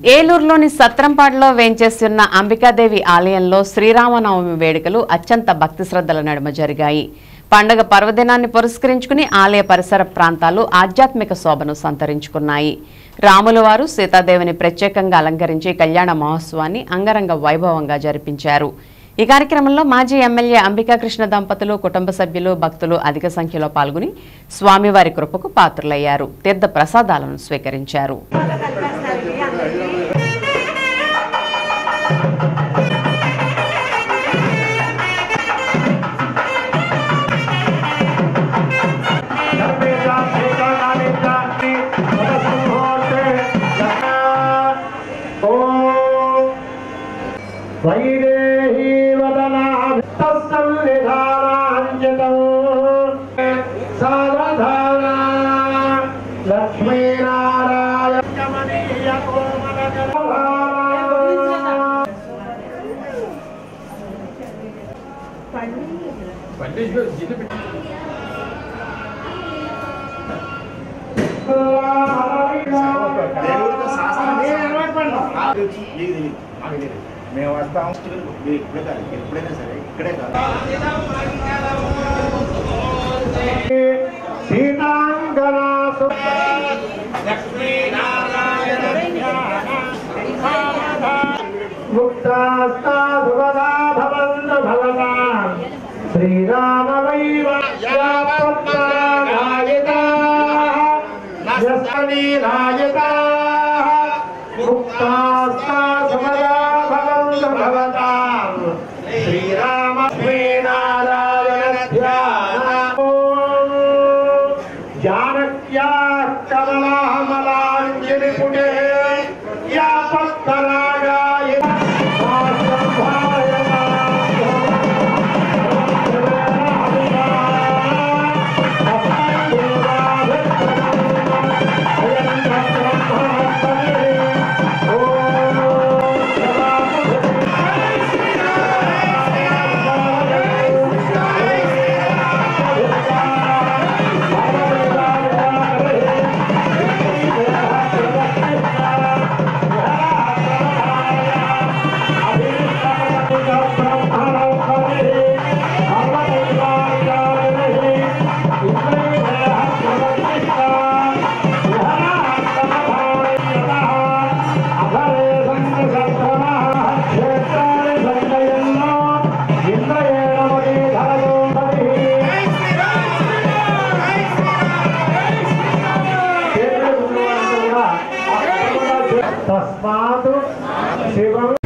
ఏలూరులోని సత్రంపాడులో వేంచేస్తున్న అంబికాదేవి ఆలయంలో శ్రీరామనవమి వేడుకలు అత్యంత భక్తి శ్రద్ధల నడుమ జరిగాయి. పండుగ పర్వదినాన్ని పురస్కరించుకుని ఆలయ పరిసర ప్రాంతాలు ఆధ్యాత్మిక శోభను సంతరించుకున్నాయి. రాములవారు సీతాదేవిని ప్రత్యేకంగా అలంకరించి కళ్యాణ మహోత్సవాన్ని అంగరంగ వైభవంగా జరిపించారు. ఈ కార్యక్రమంలో మాజీ ఎమ్మెల్యే అంబికాకృష్ణ దంపతులు, కుటుంబ సభ్యులు, భక్తులు అధిక సంఖ్యలో పాల్గొని స్వామివారి కృపకు పాత్రులయ్యారు. తీర్థ ప్రసాదాలను స్వీకరించారు. మేము వస్తాం ఎప్పుడైనా సరే ఇక్కడే కాదు. శ్రీరామ जानक्या कमलामलांजलि पुटे या पत्तरागाय तस्मात् शिवं